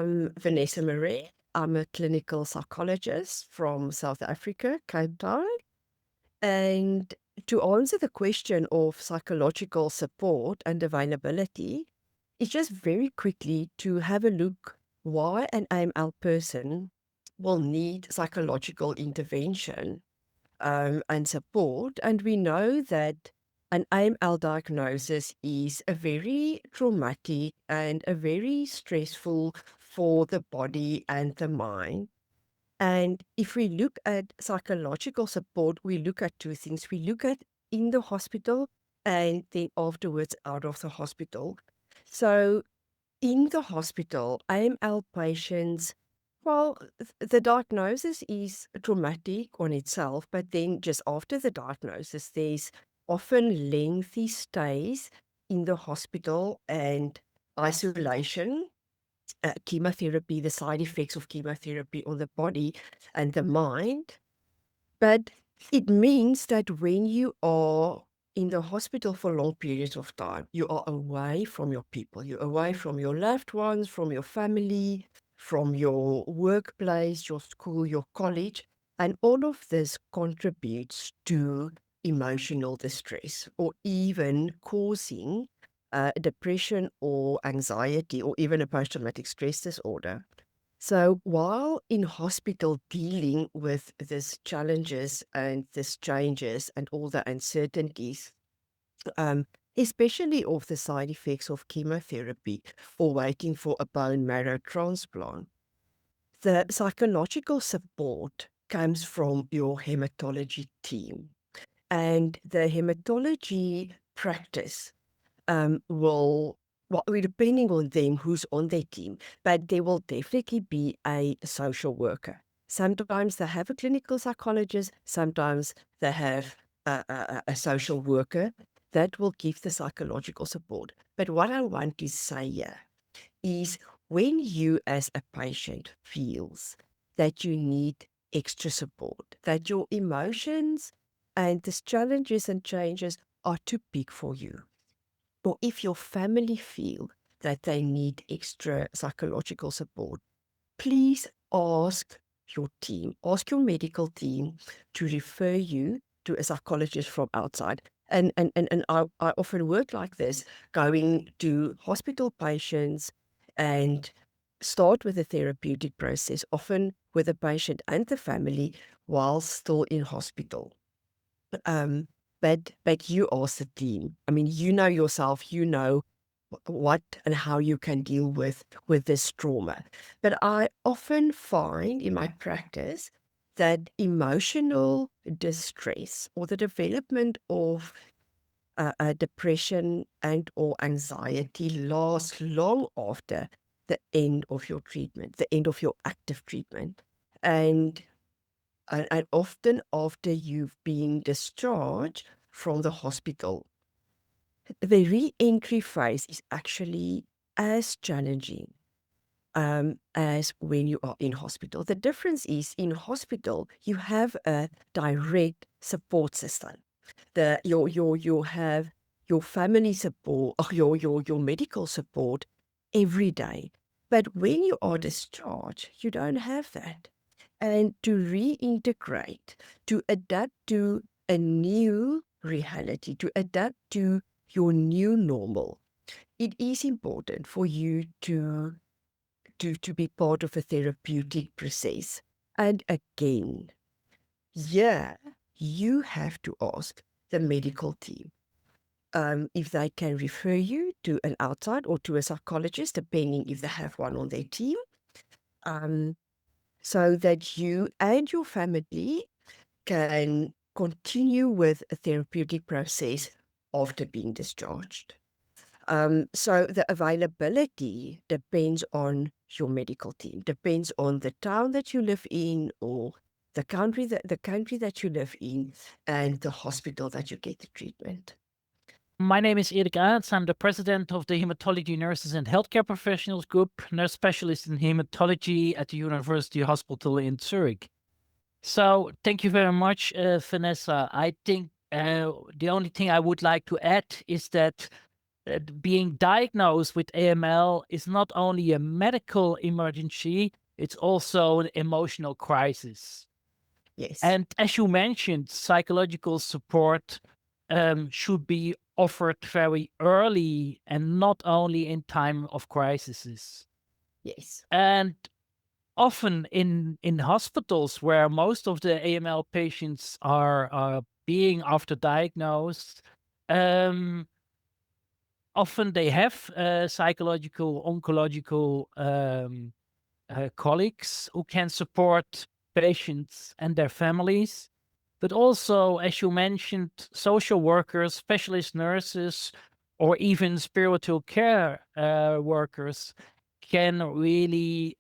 I'm Vanessa Marais. I'm a clinical psychologist from South Africa, Cape Town. And to answer the question of psychological support and availability, it's just very quickly to have a look why an AML person will need psychological intervention and support. And we know that an AML diagnosis is a very traumatic and a very stressful for the body and the mind. And if we look at psychological support, we look at two things. We look at in the hospital and then afterwards out of the hospital. So in the hospital, AML patients, well, the diagnosis is traumatic on itself, but then just after the diagnosis, there's often lengthy stays in the hospital and isolation, chemotherapy, the side effects of chemotherapy on the body and the mind. But it means that when you are in the hospital for long periods of time, you are away from your people, you're away from your loved ones, from your family, from your workplace, your school, your college. And all of this contributes to emotional distress or even causing depression or anxiety or even a post-traumatic stress disorder. So while in hospital dealing with these challenges and these changes and all the uncertainties, um, especially of the side effects of chemotherapy or waiting for a bone marrow transplant, the psychological support comes from your hematology team. And the hematology practice will, well, depending on them who's on their team, but there will definitely be a social worker. Sometimes they have a clinical psychologist, sometimes they have a social worker that will give the psychological support. But what I want to say here is when you as a patient feels that you need extra support, that your emotions and these challenges and changes are too big for you, or if your family feel that they need extra psychological support, please ask your team, ask your medical team to refer you to a psychologist from outside. And I often work like this, going to hospital patients and start with a therapeutic process, often with the patient and the family while still in hospital. Um, but you are the team. I mean, you know yourself, you know what and how you can deal with this trauma. But I often find in my practice that emotional distress or the development of depression and or anxiety lasts long after the end of your treatment, the end of your active treatment. And often after you've been discharged from the hospital, the re-entry phase is actually as challenging as when you are in hospital. The difference is in hospital, you have a direct support system. You have your family support or your medical support every day. But when you are discharged, you don't have that. And to reintegrate, to adapt to a new reality, to adapt to your new normal, it is important for you to be part of a therapeutic process. And again, yeah, you have to ask the medical team if they can refer you to an outside or to a psychologist, depending if they have one on their team, um, so that you and your family can continue with a therapeutic process after being discharged. So the availability depends on your medical team, depends on the town that you live in or the country that you live in and the hospital that you get the treatment. My name is Erik Aerts. I'm the president of the Hematology Nurses and Healthcare Professionals Group, nurse specialist in hematology at the University Hospital in Zurich. So thank you very much, Vanessa. I think the only thing I would like to add is that being diagnosed with AML is not only a medical emergency, it's also an emotional crisis. Yes. And as you mentioned, psychological support should be offered very early and not only in time of crises. Yes. And often in hospitals where most of the AML patients are being after diagnosed, um, often they have psychological, oncological colleagues who can support patients and their families. But also, as you mentioned, social workers, specialist nurses, or even spiritual care workers can really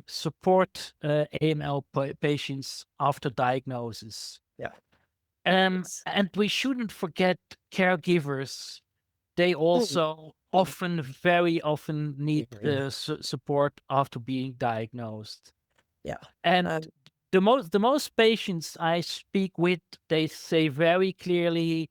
support AML patients after diagnosis. Yeah. Yes. And we shouldn't forget caregivers. They Mm. also often, very often need Mhm. support after being diagnosed. Yeah. And Um, the most patients I speak with, they say very clearly,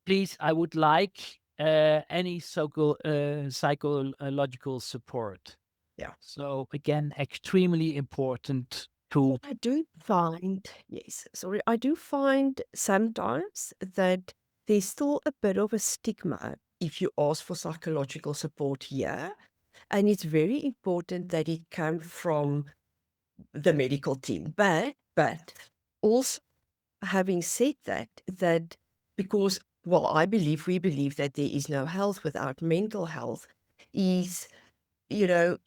please, I would like any psychological support. yeah. So again, extremely important to. I do find, yes, sorry, I do find sometimes that there's still a bit of a stigma if you ask for psychological support here. And it's very important that it comes from the medical team. But also having said that, that because, well, we believe that there is no health without mental health, is, you know,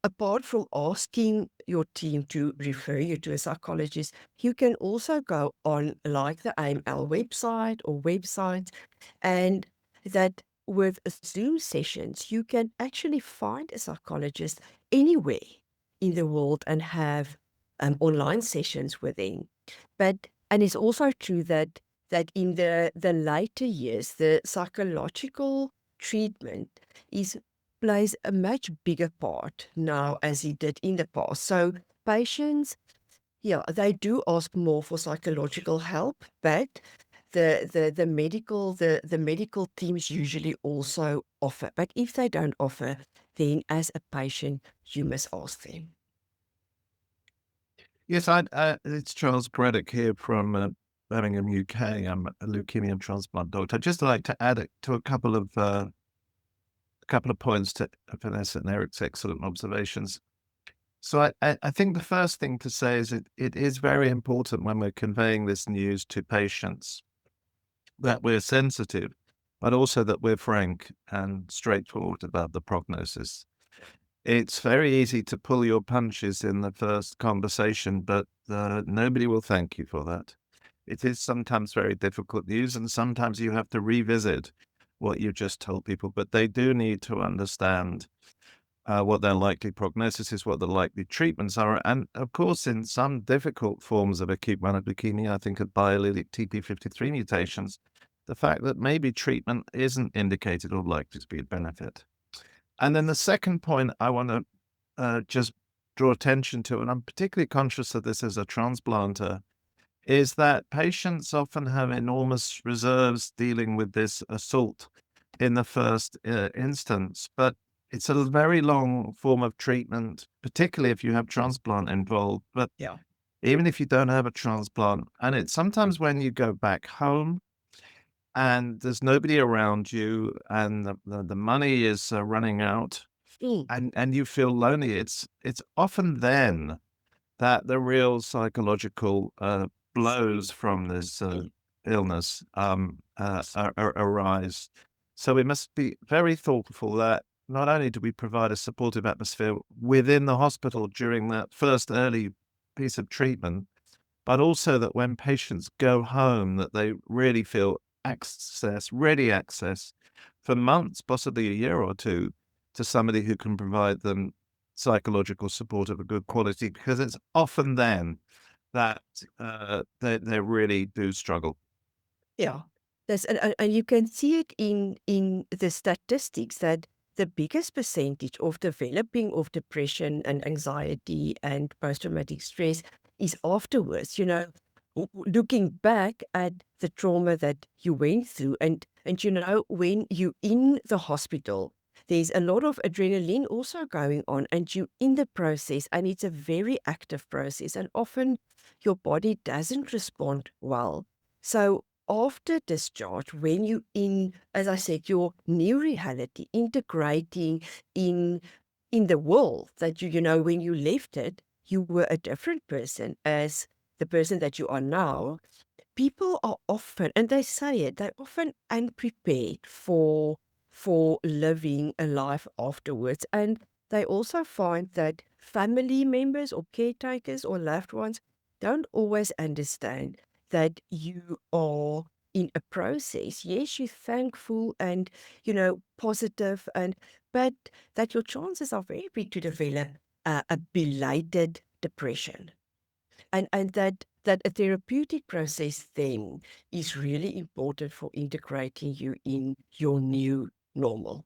apart from asking your team to refer you to a psychologist, you can also go on like the AML website or websites, and that with Zoom sessions, you can actually find a psychologist anywhere in the world and have online sessions with them. And it's also true that in the later years, the psychological treatment is plays a much bigger part now as it did in the past. So patients, yeah, they do ask more for psychological help, but the medical teams usually also offer. But if they don't offer, then as a patient, you must ask them. Yes, it's Charles Craddock here from Birmingham, UK. I'm a leukemia transplant doctor. I'd just like to add to a couple of points to Vanessa and Erik's excellent observations. So I think the first thing to say is it is very important when we're conveying this news to patients that we're sensitive, but also that we're frank and straightforward about the prognosis. It's very easy to pull your punches in the first conversation, but nobody will thank you for that. It is sometimes very difficult news, and sometimes you have to revisit what you just told people, but they do need to understand what their likely prognosis is, what the likely treatments are. And of course, in some difficult forms of acute myeloid leukemia, I think of biallelic TP53 mutations, the fact that maybe treatment isn't indicated or likely to be a benefit. And then the second point I want to just draw attention to, and I'm particularly conscious of this as a transplanter, is that patients often have enormous reserves dealing with this assault in the first instance, but it's a very long form of treatment, particularly if you have transplant involved. But Yeah. even if you don't have a transplant, and it's sometimes when you go back home and there's nobody around you and the money is running out Mm. and you feel lonely, it's often then that the real psychological blows from this illness arise. So we must be very thoughtful that not only do we provide a supportive atmosphere within the hospital during that first early piece of treatment, but also that when patients go home, that they really feel ready access for months, possibly a year or two, to somebody who can provide them psychological support of a good quality, because it's often then that they really do struggle. Yeah. And you can see it in the statistics that the biggest percentage of developing of depression and anxiety and post-traumatic stress is afterwards, looking back at the trauma that you went through. And And when you're in the hospital, there's a lot of adrenaline also going on, and you're in the process, and it's a very active process, and often your body doesn't respond well. So after discharge, when you're in, as I said, your new reality, integrating in the world that when you left it, you were a different person as the person that you are now. People are often, and they say it, they're often unprepared for living a life afterwards. And they also find that family members or caretakers or loved ones don't always understand that you are in a process. Yes, you're thankful and, positive, but that your chances are very big to develop a belated depression. And that a therapeutic process then is really important for integrating you in your new normal.